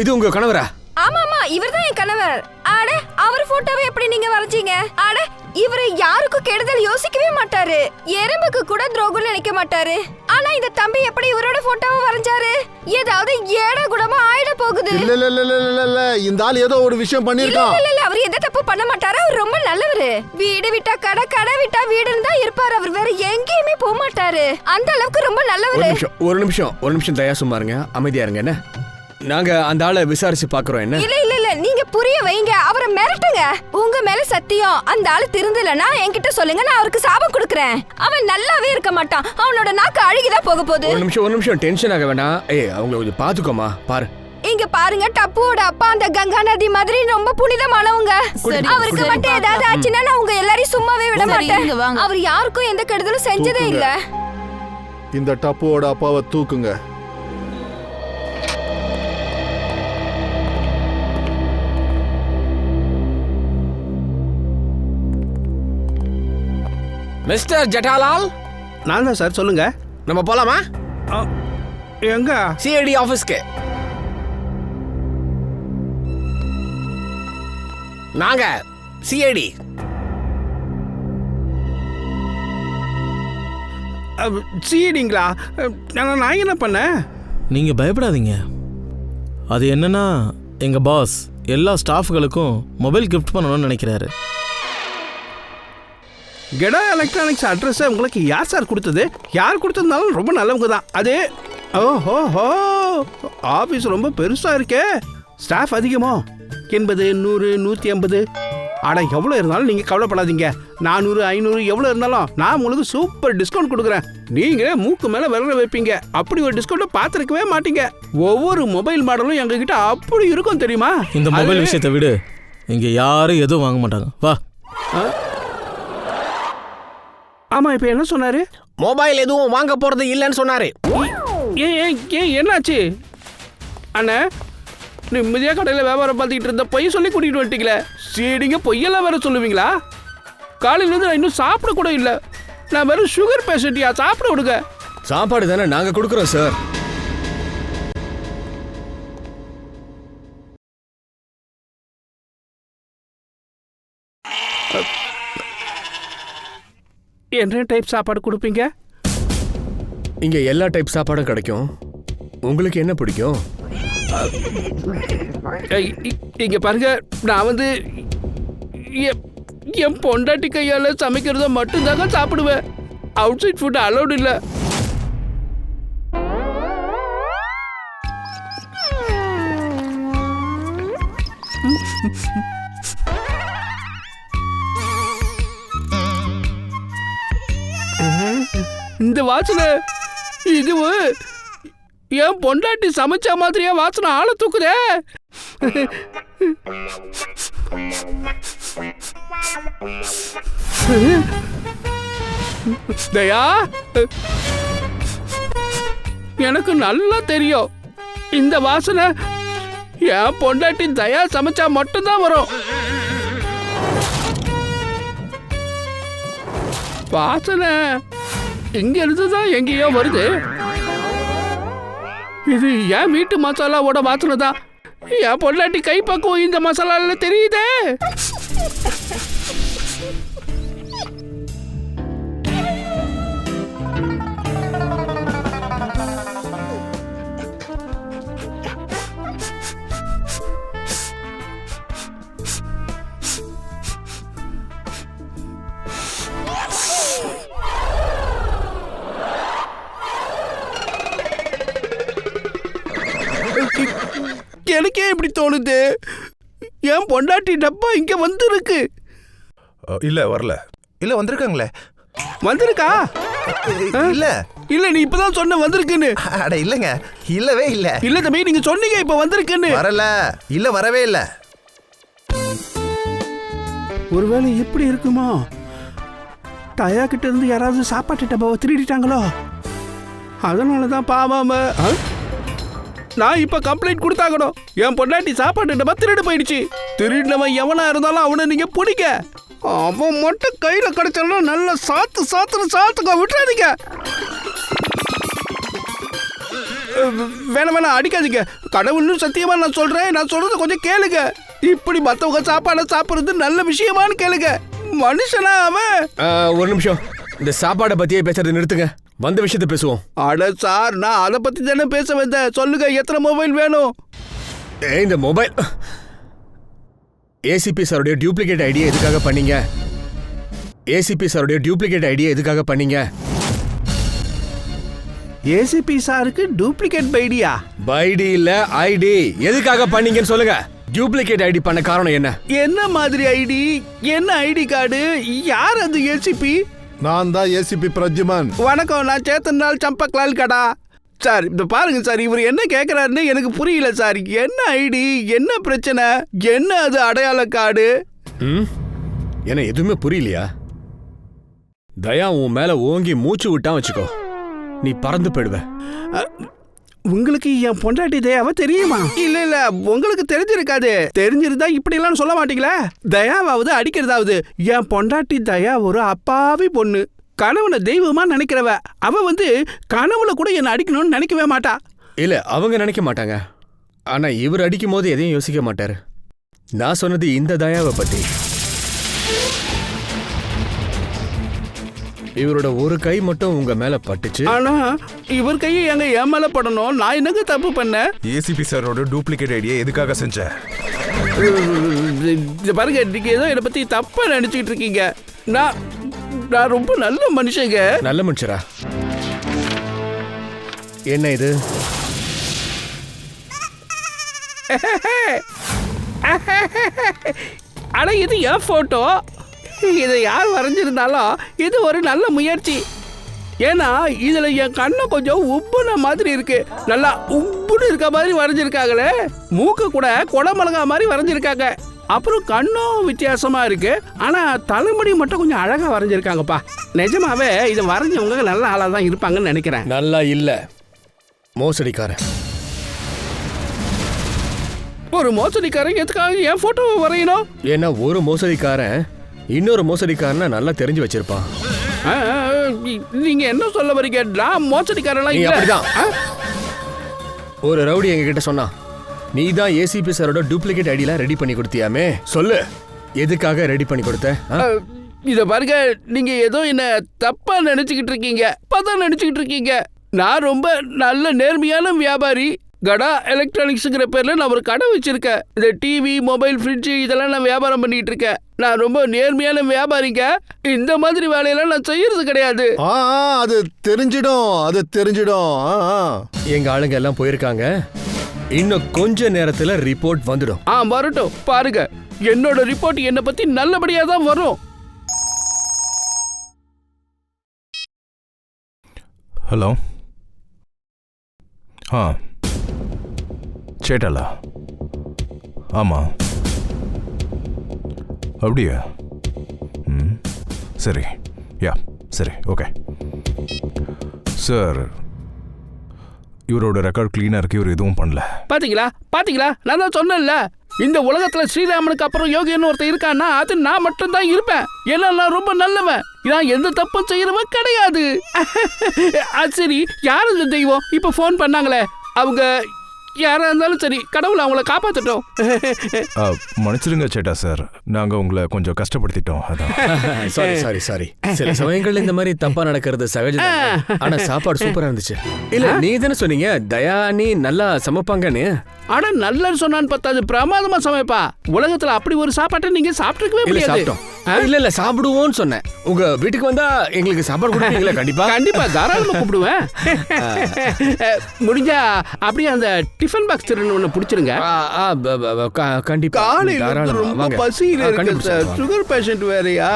இது உங்க கணவரா? ஆமாமா, இவர்தான் என் கணவர். அட, அவர் போட்டோவை எப்படி நீங்க வரைஞ்சீங்க? அட, இவரு யாருக்கும் கெடுதல் யோசிக்கவே மாட்டாரு. எறும்புக்கு கூட துரோகம் நினைக்க மாட்டாரு. ஆனா இந்த தம்பி எப்படி இவரோட போட்டோவை வரைஞ்சாரு? ஏதாவது ஏடா கூடமா ஆயிட போகுது. இல்ல, இந்த ஆள் ஏதோ ஒரு விஷயம் பண்ணிருக்கான். இல்ல, அவர் எந்த தப்பு பண்ண மாட்டாரு. அவர் ரொம்ப நல்லவரு. வீடு விட்டா கடை, கடை விட்டா வீடுன்னு தான் இருப்பாரு. அவர் வேற எங்கேயுமே போக மாட்டாரு. அந்த அளவுக்கு ரொம்ப நல்லவரு. ஒரு நிமிஷம் தயா, சும்மா இருங்க, அமைதியா இருங்க. என்ன, நாங்க அந்த ஆளை விசாரிச்சு பாக்குறோம். என்ன? இல்ல, நீங்க புரிய வைங்க. அவரை மிரட்டுங்க. உங்க மேல சத்தியம். அந்த ஆளு திருந்தலனா என்கிட்ட சொல்லுங்க, நான் அவருக்கு சாபம் கொடுக்கறேன். அவன் நல்லாவே இருக்க மாட்டான். அவனோட நாக்கு அழுகிதான் போக போகுது. ஒரு நிமிஷம் டென்ஷன் ஆக வேணாம். அவங்கள கொஞ்சம் பாத்துக்கோமா. பாரு, இங்க பாருங்க, டப்புவோட அப்பா அந்த கங்கா நதி மாதிரி ரொம்ப புனிதமானவங்க. அவருக்கு மட்டும் ஏதாவது ஆச்சுன்னா நான் உங்க எல்லாரையும் சும்மாவே விட மாட்டேன். அவர் யாருக்கும் எந்த கெடுதலும் செஞ்சதே இல்ல. இந்த டப்புவோட அப்பாவை தூக்குங்க. மிஸ்டர் ஜெட்டாலால், நான் தான் சார். சொல்லுங்க. நம்ம போலாமா? எங்க? சிஐடி ஆபீஸ்க்கு. நாங்க சிஐடி. சிஐடிங்களா? நான் என்ன பண்ணேன்? நீங்கள் பயப்படாதீங்க. அது என்னன்னா, எங்கள் பாஸ் எல்லா ஸ்டாஃப்களுக்கும் மொபைல் கிஃப்ட் பண்ணணும்னு நினைக்கிறாரு. கெடா எலக்ட்ரானிக்ஸ் அட்ரஸை உங்களுக்கு யார் சார் கொடுத்தது? யார் கொடுத்ததுனாலும் ரொம்ப நல்லவங்க தான். அது ஓஹோ ஆஃபீஸ் ரொம்ப பெருசாக இருக்கே. ஸ்டாஃப் அதிகமோ? 80, 100, 150. ஆனால் எவ்வளோ இருந்தாலும் நீங்கள் கவலைப்படாதீங்க. 400, 500 எவ்வளோ இருந்தாலும் நான் உங்களுக்கு சூப்பர் டிஸ்கவுண்ட் கொடுக்குறேன். நீங்களே மூக்கு மேலே விரல வைப்பீங்க. அப்படி ஒரு டிஸ்கவுண்ட்டை பார்த்துருக்கவே மாட்டீங்க. ஒவ்வொரு மொபைல் மாடலும் எங்ககிட்ட அப்படி இருக்கும் தெரியுமா? இந்த மொபைல் விஷயத்தை விடு. இங்கே யாரும் எதுவும் வாங்க மாட்டாங்க. வா. ஆமாம், இப்போ என்ன சொன்னார்? மொபைல் எதுவும் வாங்க போகிறது இல்லைன்னு சொன்னார். ஏன் என்னாச்சு அண்ணா? நிம்மதியாக கடையில் வியாபாரம் பார்த்துக்கிட்டு இருந்த பொய் சொல்லி கூட்டிகிட்டு வந்துட்டீங்களே. சரிங்க, பொய்யெல்லாம் வேற சொல்லுவீங்களா? காலையிலேருந்து நான் இன்னும் சாப்பிட கூட இல்லை. நான் வெறும் சுகர் பேஷண்ட்டியா? சாப்பிட விடுங்க. சாப்பாடு தானே நாங்கள் கொடுக்குறோம் சார். என்ன டைப் சாப்பாடு கொடுப்பீங்க? இங்கே எல்லா டைப் சாப்பாடும் கிடைக்கும். உங்களுக்கு என்ன பிடிக்கும்? இங்க பாருங்க, நான் என் பொண்டாட்டி கையால் சமைக்கிறத மட்டும்தாங்க சாப்பிடுவேன். அவுட் சைட் ஃபுட் அலௌட் இல்லை. இந்த வாசனை இதுவு என் பொண்டாட்டி சமைச்ச மாதிரியே வாசனை ஆளை தூக்குதே. தயா, எனக்கு நல்லா தெரியும் இந்த வாசனை என் பொண்டாட்டி தயா சமைச்சா மட்டும்தான் வரும். வாசனை இங்க இருந்துதான் எங்கேயோ வருது. இது என் வீட்டு மசாலாவோட வாசனை தான். என் பொண்டாட்டி கை பக்குவம் இந்த மசாலால தெரியுதே. எனக்கே இப்படி தோணுது. என் பொண்டாட்டி டப்பா இங்க வந்திருக்கு. இல்ல வரல. இல்ல வந்திருக்காங்களே. வந்திருக்கா? இல்ல இல்ல, நீ இப்பதான் சொன்ன வந்திருக்குன்னு. அட இல்லங்க, இல்லவே இல்ல. இல்ல தம்பி, நீங்க சொன்னீங்க இப்ப வந்திருக்குன்னு. வரல. இல்ல வரவே இல்ல. ஒருவேளை இப்படி இருக்குமா? தயா கிட்ட இருந்து யாராவது சாப்பாட்டு டப்பாவை திருடிட்டாங்களோ? அதனாலதான் பாவாம நான் இப்ப கம்ப்ளைண்ட் கொடுத்தாகணும். என் பொண்டாட்டி சாப்பாட்டு டப்பா திருடு போயிடுச்சு. திருடினவன் எவனா இருந்தாலும் அவனை நீங்க பிடிக்க. அவன் மட்டும் கையில கிடைச்சாலும் நல்ல சாத்துக்க விட்டுறாதீங்க. வேணாம் அடிக்காதீங்க. கடவுள்னு சத்தியமா நான் சொல்றேன். நான் சொல்றத கொஞ்சம் கேளுங்க. இப்படி மத்தவங்க சாப்பாடை சாப்பிடுறது நல்ல விஷயமானு கேளுங்க. மனுஷனா அவன்? ஒரு நிமிஷம், இந்த சாப்பாடை பத்தியே பேசுறது நிறுத்துங்க. வந்த விஷயத்தை பேசுவோம். அட சார், நான் அதை பத்தி தானே பேச வந்தேன். சொல்லுங்க, எத்தனை மொபைல் வேணும்? இந்த மொபைல் ஏசிபி சாருடைய டூப்ளிகேட் ஐடியா எதுக்காக பண்ணீங்க? ஏசிபி சாருடைய டூப்ளிகேட் ஐடியா எதுக்காக பண்ணீங்க? ஏசிபி சாருக்கு டூப்ளிகேட் ஐடியா? பைடி இல்ல, ஐடி. எதுக்காக பண்ணீங்கன்னு சொல்லுங்க. டூப்ளிகேட் ஐடி பண்ண காரணம் என்ன? என்ன மாதிரி ஐடி? என்ன ஐடி கார்டு? யார் அது ஏசிபி? நான் தான் ஏசிபி பிரஜ்மன். வணக்கம், நான் சேத்தனால் சம்பக்லால் கடா. சார் இந்த பாருங்க சார், இவர் என்ன கேட்குறாருன்னு எனக்கு புரியல சார். என்ன ஐடி, என்ன பிரச்சனை, என்ன அது அடையாள கார்டு? என்ன எதுவுமே புரியலையா? தயா உன் மேல ஓங்கி மூச்சு விட்டான் வச்சுக்கோ, நீ பறந்து போயிடுவ. உங்களுக்கு என் பொண்டாட்டி தயாவை தெரியுமா? இல்ல உங்களுக்கு தெரிஞ்சிருக்காது. தெரிஞ்சிருந்தா இப்படி எல்லாம் சொல்ல மாட்டீங்களா? தயாவாவது அடிக்கிறதாவது. என் பொண்டாட்டி தயா ஒரு அப்பாவி பொண்ணு. கனவுல தெய்வமா நினைக்கிறவ. அவ கனவுல கூட என்ன அடிக்கணும்னு நினைக்கவே மாட்டா. இல்ல அவங்க நினைக்க மாட்டாங்க, ஆனா இவர் அடிக்கும் போது எதையும் யோசிக்க மாட்டாரு. நான் சொன்னது இந்த தயாவை பத்தி. இவரோட ஒரு கை மட்டும் உங்க மேல பட்டுச்சு. ஆனா இவர் கையை எங்க என் மேல படணும்? நான் என்னங்க தப்பு பண்ணேன்? ஏசிபி சாரோட டூப்ளிகேட் ஐடியா எதுக்காக செஞ்ச? பாருங்க, நீங்க ஏதோ என்னை பத்தி தப்பா நினைச்சுக்கிட்டு இருக்கீங்க. நான் ரொம்ப நல்ல மனுஷங்க. நல்ல மனுஷரா? என்ன இது? ஆனா இது என் போட்டோ. இதை யார் வரைஞ்சிருந்தாலும் இது ஒரு நல்ல முயற்சி. ஏன்னா இதுல என் கண்ணு கொஞ்சம் உப்புன மாதிரி இருக்கு. நல்லா உப்புன்னு இருக்க மாதிரி வரைஞ்சிருக்காங்களே. மூக்கு கூட கொடமிளகா மாதிரி வரைஞ்சிருக்காங்க. அப்புறம் கண்ணும் வித்தியாசமா இருக்கு. ஆனா தலைமுடி மட்டும் கொஞ்சம் அழகா வரைஞ்சிருக்காங்கப்பா. நிஜமாவே இதை வரைஞ்சவங்க நல்ல ஆளா தான் இருப்பாங்கன்னு நினைக்கிறேன். நல்லா இல்ல, மோசடிக்காரன். ஒரு மோசடிக்காரன் எதுக்காக என் போட்டோ வரையணும்? ஏன்னா ஒரு மோசடிக்காரன் இன்னொரு மோசடிக்காரனை நல்லா தெரிஞ்சு வச்சிருப்பான். நீங்க என்ன சொல்ல வரீங்க? நான் மோசடிக்காரன் அப்படிதான். ஒரு ரவுடி எங்ககிட்ட சொன்னா, நீ தான் ஏசிபி சாரோட டூப்ளிகேட் ஐடியா ரெடி பண்ணி கொடுத்தியாமே, சொல்லு எதுக்காக ரெடி பண்ணி கொடுத்த? இத பாருங்க, நீங்க ஏதோ என்ன தப்பா நினைச்சுக்கிட்டு இருக்கீங்க, பதா நினைச்சுக்கிட்டு இருக்கீங்க. நான் ரொம்ப நல்ல நேர்மையான வியாபாரி. கடா எலக்ட்ரானிக்ஸுங்கிற பேர்ல நான் ஒரு கடை வச்சிருக்கேன். இந்த டிவி, மொபைல், ஃப்ரிட்ஜு இதெல்லாம் நான் வியாபாரம் பண்ணிட்டு இருக்கேன். நான் ரொம்ப நேர்மையான வியாபாரிங்க. இந்த மாதிரி வேலையெல்லாம் நான் செய்யறது கிடையாது. அது தெரிஞ்சிடும். எங்க ஆளுங்க எல்லாம் போயிருக்காங்க. இன்னும் கொஞ்ச நேரத்துல ரிப்போர்ட் வந்துடும். வரட்டும். பாருங்க, என்னோட ரிப்போர்ட் என்னை பத்தி நல்லபடியா தான் வரும். ஹலோ. சேட்டாலா? ஆமாம். அப்படியா? சரி. சரி, ஓகே சார். இவரோட ரெக்கார்ட் கிளீனாக இருக்கு. இவர் எதுவும் பண்ணல. பாத்தீங்களா? நான் தான் சொன்னேன்ல, இந்த உலகத்துல ஸ்ரீராமனுக்கு அப்புறம் யோகின்னு ஒருத்தர் இருக்கான்னா அது நான் மட்டும் தான் இருப்பேன். ஏன்னா நான் ரொம்ப நல்லவன். நான் எந்த தப்பும் செய்யறவன் கிடையாது. சரி, யாரு இந்த தெய்வம்? இப்ப போன் பண்ணாங்களே, அவங்க யாரா இருந்தாலும் சரி, கடவுளை அவங்கள காப்பாத்தட்டும். மன்னிச்சிருங்க சேட்டா சார், நாங்க உங்களை கொஞ்சம் கஷ்டப்படுத்திட்டோம். சாரி. சில சமயங்கள்ல இந்த மாதிரி தப்பா நடக்கிறது சகஜம். ஆனா சாப்பாடு சூப்பரா இருந்துச்சு. இல்ல, நீ தானே சொன்னீங்க தயா நீ நல்லா சமைப்பாங்கன்னு? ஆனா நல்லா சொன்னான்னு பார்த்தா அது பிரமாதமா சமைப்பா. உலகத்துல அப்படி ஒரு சாப்பாட்டை நீங்க சாப்பிட்டுக்கவே முடியாது. இல்ல சாப்பிடுவோம்னு சொன்னேன். உங்க வீட்டுக்கு வந்தா எங்களுக்கு சாப்பாடு கொடுப்பீங்களா? கண்டிப்பா தாராளமா கூப்பிடுவேன். முடிஞ்சா அப்படியே அந்த டிஃபன் பாக்ஸ் திருன்னு ஒண்ணு பிடிச்சிருங்க. கண்டிப்பா. ரொம்ப பசியில இருக்கு சார். சுகர் பேஷண்ட் வேறயா?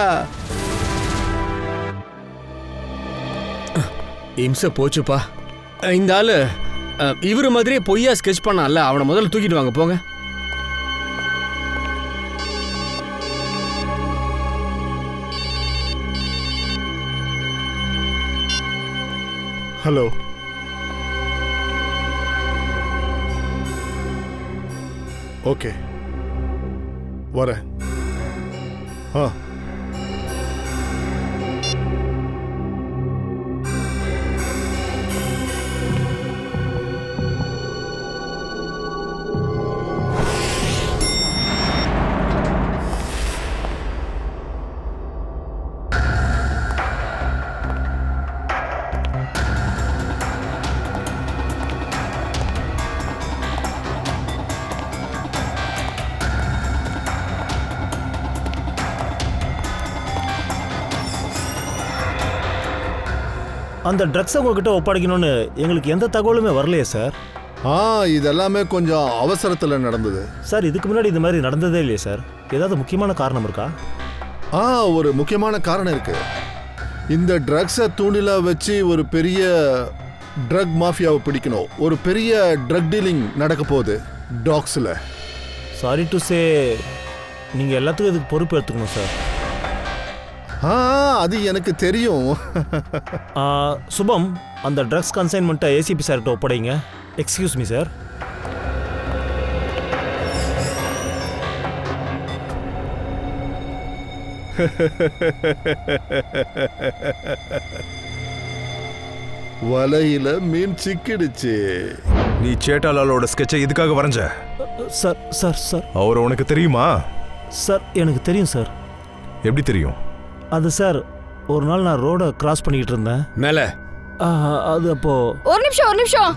இம்ச போச்சுப்பா. இந்த ஆளு இவரு மாதிரியே பொய்யா ஸ்கெட்ச் பண்ணால, அவனை முதல்ல தூக்கிட்டு வாங்க போங்க. ஹலோ. ஓகே, வரேன். அந்த ட்ரக்ஸை உங்ககிட்ட ஒப்படைக்கணும்னு எங்களுக்கு எந்த தகவலுமே வரலையே சார். இதெல்லாமே கொஞ்சம் அவசரத்தில் நடந்தது சார். இதுக்கு முன்னாடி இந்த மாதிரி நடந்ததே இல்லையே சார். ஏதாவது முக்கியமான காரணம் இருக்கா? ஒரு முக்கியமான காரணம் இருக்கு. இந்த ட்ரக்ஸை தூண்டில வச்சு ஒரு பெரிய ட்ரக் மாஃபியாவை பிடிக்கணும். ஒரு பெரிய ட்ரக் டீலிங் நடக்க போகுது டாக்ஸில். சாரி டு சே நீங்கள் எல்லாத்துக்கும் இதுக்கு பொறுப்பு எடுத்துக்கணும் சார். அது எனக்கு தெரியும். சுபம், அந்த ட்ரக்ஸ் கன்சைன்மெண்ட்டை ஏசிபி சார்கிட்ட ஒப்படைங்க. Excuse me sir. வலையில மீன் சிக்கிடுச்சு. நீ சேட்டாலாலோட ஸ்கெட்சை இதுக்காக வரைஞ்ச? சார் சார் சார் அவர் உனக்கு தெரியுமா? சார் எனக்கு தெரியும் சார். எப்படி தெரியும்? அது சார், ஒரு நாள் நான் ரோடை கிராஸ் பண்ணிக்கிட்டு இருந்தேன். மேல அது அப்போ ஒரு நிமிஷம்.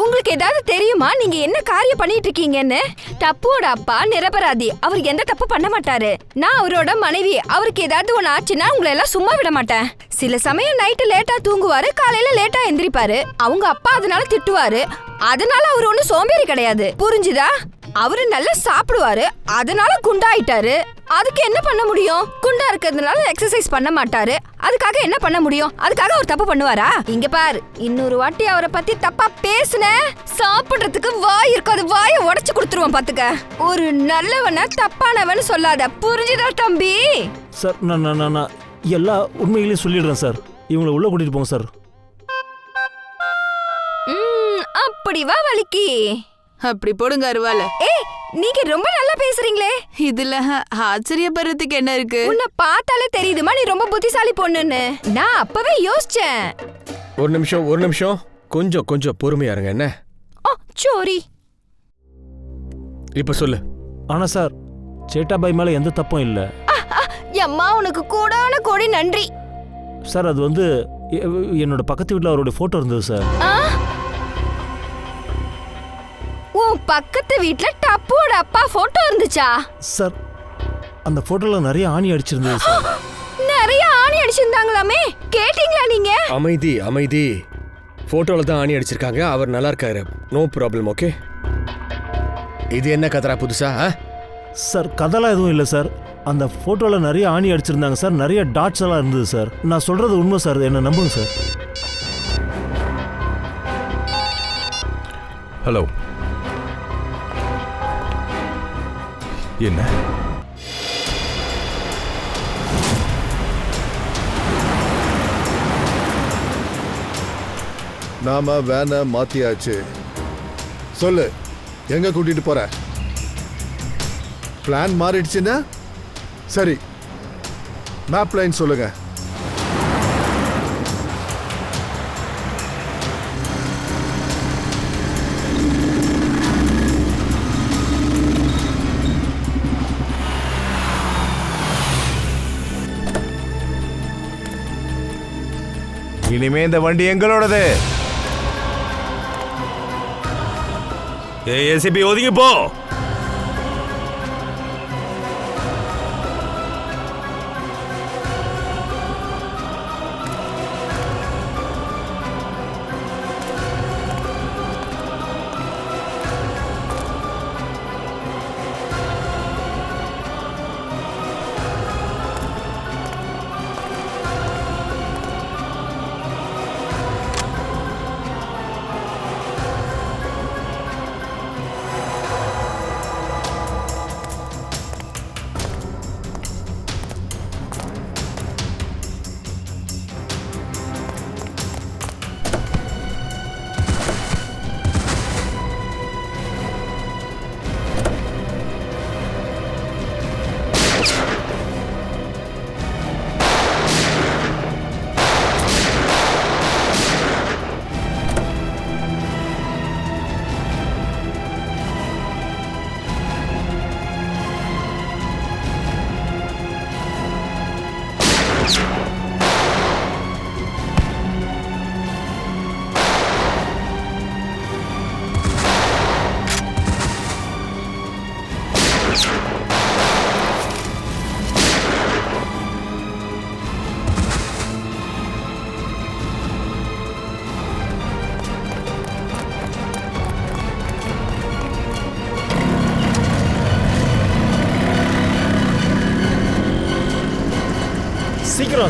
உங்களுக்கு ஏதாவது தெரியுமா நீங்க என்ன காரியம் பண்ணிட்டு இருக்கீங்கன்னு? டப்புவோட அப்பா நிரபராதி. அவர் எந்த தப்பு பண்ண மாட்டாரு. நான் அவரோட மனைவி. அவருக்கு ஏதாவது ஒண்ணு ஆச்சுன்னா உங்களை எல்லாம் சும்மா விட மாட்டேன். சில சமயம் நைட்டு லேட்டா தூங்குவாரு, காலையில லேட்டா எந்திரிப்பாரு. அவங்க அப்பா அதனால திட்டுவாரு. அதனால அவர் ஒண்ணு சோம்பேறி கிடையாது, புரிஞ்சுதா? அவரு நல்லா சாப்பிடுவாரு, அதனால குண்டாயிட்டாரு. அதுக்கு என்ன பண்ண முடியும்? குண்டா இருக்கிறதுனால எக்ஸசைஸ் பண்ண மாட்டாரு. அதுக்காக என்ன பண்ண முடியும்? அதுக்காக அவர் தப்பு பண்ணுவாரா? இங்க பாரு, இன்னொரு வாட்டி அவரை பத்தி தப்பா பேசுன, சாப்பிடுறதுக்கு வாய் இருக்காது, வாயை உடைச்சு கொடுத்துருவான் பாத்துக்க. ஒரு நல்லவன தப்பானவன் சொல்லாத, புரிஞ்சுதா தம்பி? சார் நான் எல்லா உண்மைகளையும் சொல்லிடுறேன் சார். இவங்களை உள்ள கூட்டிட்டு போங்க சார். அப்படி வா வலிக்கி. அப்படி போடுங்க அருவால. ஏய், நீங்க ரொம்ப நல்லா பேசுறீங்களே. இதுல ஆச்சரியப்படுறதுக்கு என்ன இருக்கு? உன்னை பார்த்தாலே தெரியுதுமா நீ ரொம்ப புத்திசாலி பொண்ணுன்னு. நான் அப்பவே யோசிச்சேன். ஒரு நிமிஷம் கொஞ்சம் பொறுமையா இருங்க. என்ன? சோரி. இப்ப சொல்லு. ஆனா சார், சேட்டாபாய் மேல எந்த தப்பும் இல்ல. அம்மா, உனக்கு கூடான கோடி நன்றி சார். அது வந்து என்னோட பக்கத்து வீட்டில் அவருடைய போட்டோ இருந்தது சார். உன் பக்கத்து வீட்ல டப்புவோட அப்பா போட்டோ இருந்துச்சா? சார், அந்த போட்டோல நிறைய ஆணி அடிச்சிருந்தது சார். நிறைய ஆணி அடிச்சிருந்தாங்களாமே, கேட்டீங்களா நீங்க? அமைதி. போட்டோல தான் ஆணி அடிச்சிருக்காங்க. அவர் நல்லா இருக்காரு, நோ ப்ராப்ளம். ஓகே. இது என்ன கதரா புதுசா? சார், கதெல்லாம் எதுவும் இல்லை சார். அந்த போட்டோல நிறைய ஆணி அடிச்சிருந்தாங்க சார். நிறைய டாட்ஸ் எல்லாம் இருந்தது சார். நான் சொல்றது உண்மை சார், என்ன நம்புங்க சார். ஹலோ, என்ன? நாம வேனை மாத்தியாச்சு. சொல்லு, எங்க கூட்டிட்டு போற? பிளான் மாறிடுச்சுன்னா சரி, மேப் லைன் சொல்லுங்க. இனிமே இந்த வண்டி எங்களோடது. ஏசிபி ஒதுங்கி போ.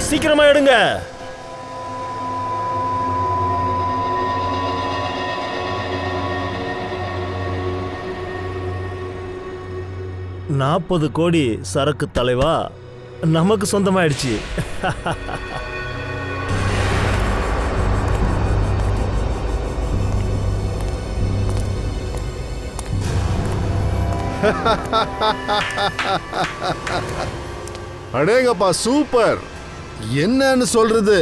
சீக்கிரமா எடுங்க. 40 கோடி சரக்கு தலைவா நமக்கு சொந்தமாயிடுச்சு. அடேங்கப்பா சூப்பர். என்னன்னு சொல்றது,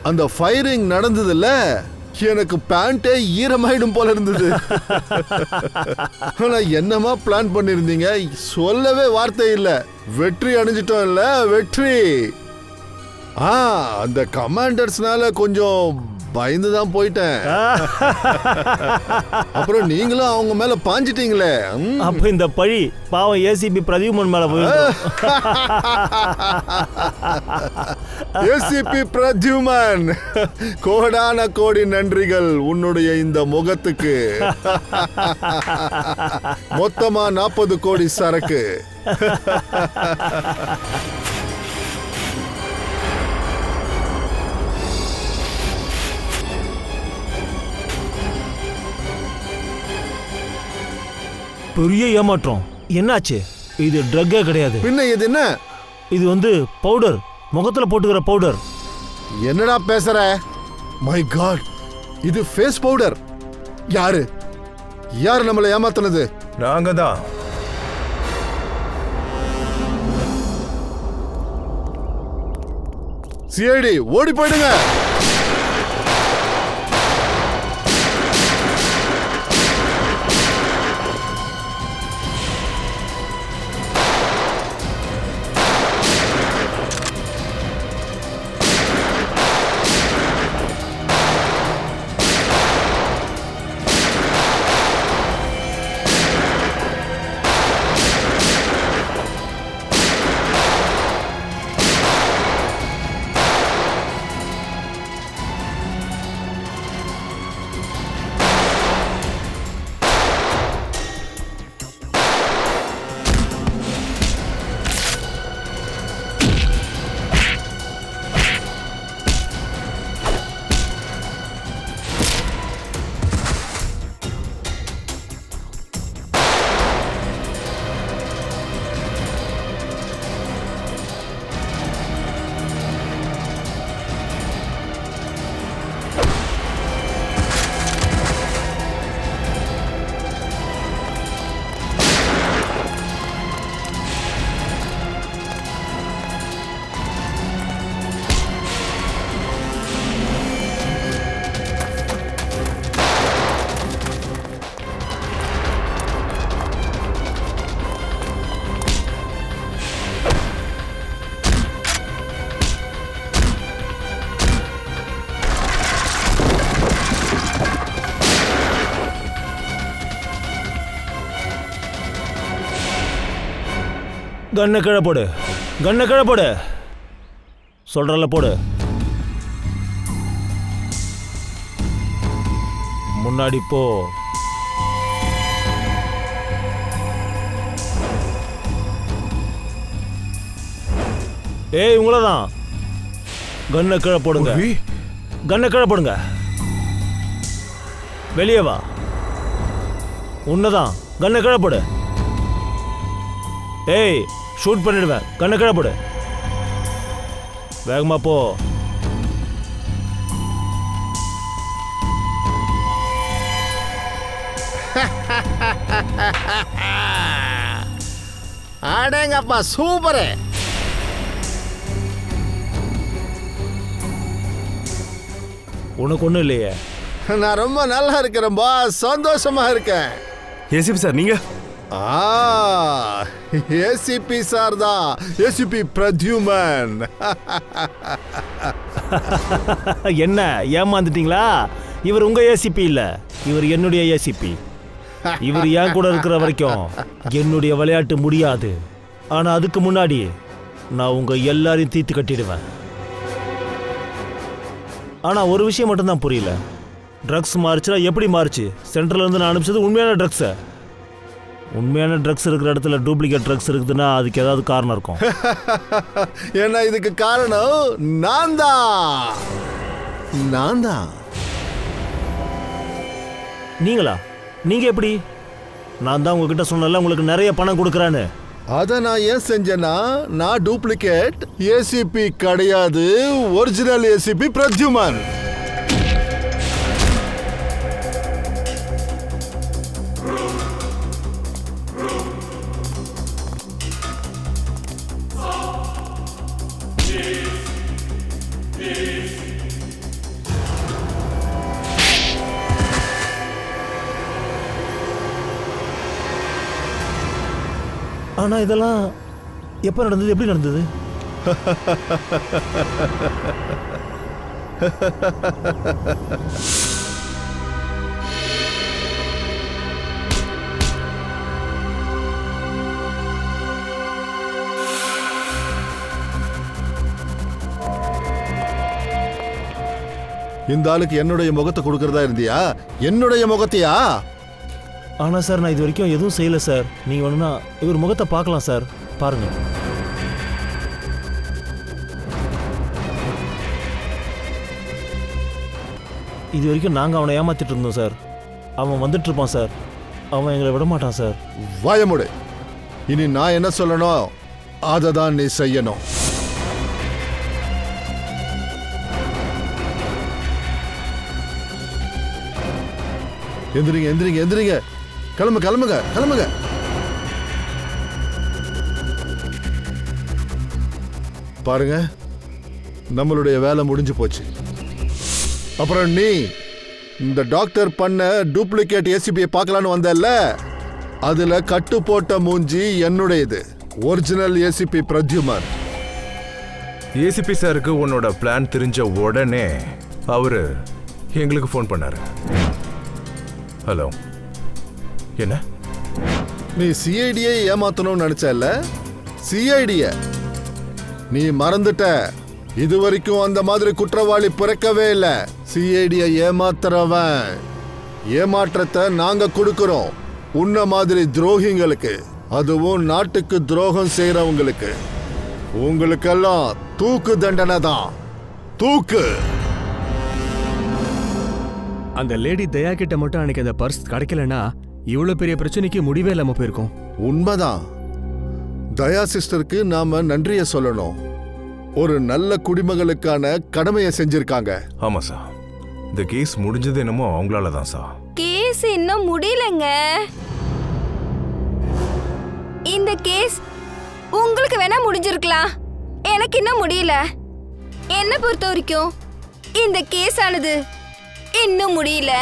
அந்த ஃபயரிங் நடந்ததுல எனக்கு பேண்டே ஈரமாயிடும் போல இருந்தது. ஆனா என்னமா பிளான் பண்ணிருந்தீங்க, சொல்லவே வார்த்தை இல்ல. வெற்றி அடைஞ்சிட்டோம் இல்ல, வெற்றி. அந்த கமாண்டர்ஸ்னால கொஞ்சம் பயந்து தான் போயிட்டேன். அப்புறம் நீங்களும் அவங்க மேல பாஞ்சிட்டீங்களே. அப்ப இந்த பழி பாவம் ஏசிபி பிரத்யுமன் மேல போயிடும். ஏசிபி பிரத்யுமன், கோடான கோடி நன்றிகள் உன்னுடைய இந்த முகத்துக்கு. மொத்தமா 40 கோடி சரக்கு. பெரிய ஏமாற்றம். என்னாச்சு? இது ட்ரக்கே கிடையாது. பின்ன இது என்ன? இது வந்து பவுடர், முகத்துல போட்டுக்கிற பவுடர். என்னடா பேசுற? மை காட், இது ஃபேஸ் பவுடர். யாரு நம்மளை ஏமாத்துனது? நாங்க தான். சிஐடி ஓடி போயிடுங்க. கண்ணை கீழே போடு, கண்ணை கீழே போடு. சொல்றல போடு. முன்னாடி போ. ஏய் உங்களதான். கண்ணை கீழே போடுங்க, கண்ணை கீழே போடுங்க. வெளியே வா. உன்னதான். கண்ணை கீழே போடு. ஏய் ஷூட் பண்ணிடுவேன். கண்ணை கீழே போடு. வேகமா போ. அடேங்கப்பா சூப்பரு. உனக்கு ஒண்ணும் இல்லையே. நான் ரொம்ப நல்லா இருக்கிறேன் பாஸ், சந்தோஷமா இருக்கேன். ஏசிபி சார் நீங்க? ஏசிபி சார் தான், ஏசிபி பிரத்யுமன். என்ன ஏமாந்துட்டீங்களா? இவர் உங்க ஏசிபி இல்ல, இவர் என்னுடைய ஏசிபி. இவர் என் கூட இருக்கிற வரைக்கும் என்னுடைய விளையாட்டு முடியாது. ஆனா அதுக்கு முன்னாடி நான் உங்க எல்லாரையும் தீர்த்து கட்டிடுவேன். ஆனா ஒரு விஷயம் மட்டும்தான் புரியல. ட்ரக்ஸ் மாறுச்சுன்னா எப்படி மாறுச்சு? சென்ட்ரல் இருந்து நான் அனுப்பிச்சது உண்மையான ட்ரக்ஸை. உண்மையான ட்ரக்ஸ் இருக்கிற இடத்துல டூப்ளிகேட் ட்ரக்ஸ் இருக்குதுன்னா அதுக்கு ஏதாவது காரணம் இருக்கும். ஏன்னா இதுக்கு காரணம் நான் தான். நீங்களா? நீங்க எப்படி? நான் தான் உங்ககிட்ட சொன்னல உங்களுக்கு நிறைய பணம் கொடுக்குறான்னு. அத நான் ஏன் செஞ்சேன்னா நான் டூப்ளிகேட் ஏசிபி கிடையாது, ஒரிஜினல் ஏசிபி பிரத்யுமன். ஆனா இதெல்லாம் எப்ப நடந்தது, எப்படி நடந்தது? இந்த ஆளுக்கு என்னுடைய முகத்தை கொடுக்கறதா இருந்தியா? என்னுடைய முகத்தையா? ஆனா சார் நான் இது வரைக்கும் எதுவும் செய்யல சார். நீங்க வேணும்னா இவர் முகத்தை பார்க்கலாம் சார், பாருங்க. இது வரைக்கும் நாங்க அவனை ஏமாத்திட்டு இருந்தோம் சார். அவன் வந்துட்டு இருப்பான் சார். அவன் எங்களை விட மாட்டான் சார். வாயமுடு. இனி நான் என்ன சொல்லணும் அதை தான் நீ செய்யணும். எந்திரிங்க எந்திரிங்க எந்திரிங்க, கிளம்புங்க. பாருங்க, நம்மளுடைய வேலை முடிஞ்சு போச்சு. அப்புறம் நீ இந்த டாக்டர் பண்ண டூப்ளிகேட் ஏசிபியை பார்க்கலான்னு வந்தல்ல, அதுல கட்டு போட்ட மூஞ்சி என்னுடையது, ஒரிஜினல் ஏசிபி பிரத்யுமன். ஏசிபி சாருக்கு உன்னோட பிளான் தெரிஞ்ச உடனே அவரு எங்களுக்கு ஃபோன் பண்ணாரு. ஹலோ, என்ன? நீ சிஐடியை ஏமாத்தணும்னு நினைச்சல? சிஐடிய நீ மறந்துட்ட. இதுவரைக்கும் அந்த மாதிரி குற்றவாளி பிறக்கவே இல்லை. சிஐடியை ஏமாத்துறவன். ஏமாற்றத்தை நாங்க கொடுக்கிறோம் உன்ன மாதிரி துரோகிங்களுக்கு, அதுவும் நாட்டுக்கு துரோகம் செய்யறவங்களுக்கு. உங்களுக்கெல்லாம் தூக்கு தண்டனை தான், தூக்கு. அந்த லேடி தயா கிட்ட மட்டும் அன்னைக்கு அந்த பர்ஸ் கிடைக்கலன்னா இவ்வளவு பெரிய பிரச்சனைக்கு முடிவே இல்லாம போயிருக்கும். உண்மைதான். தயா சிஸ்டருக்கு நாம நன்றிய சொல்லணும். ஒரு நல்ல குடிமகளுக்கான கடமையை செஞ்சிருக்காங்க. ஆமா சார், இந்த கேஸ் முடிஞ்சது என்னமோ அவங்களால தான் சார். கேஸ் இன்னும் முடியலங்க. இந்த கேஸ் உங்களுக்கு வேணா முடிஞ்சிருக்கலாம், எனக்கு இன்னும் முடியல. என்ன பொறுத்த வரைக்கும் இந்த கேஸ் ஆனது இன்னும் முடியல.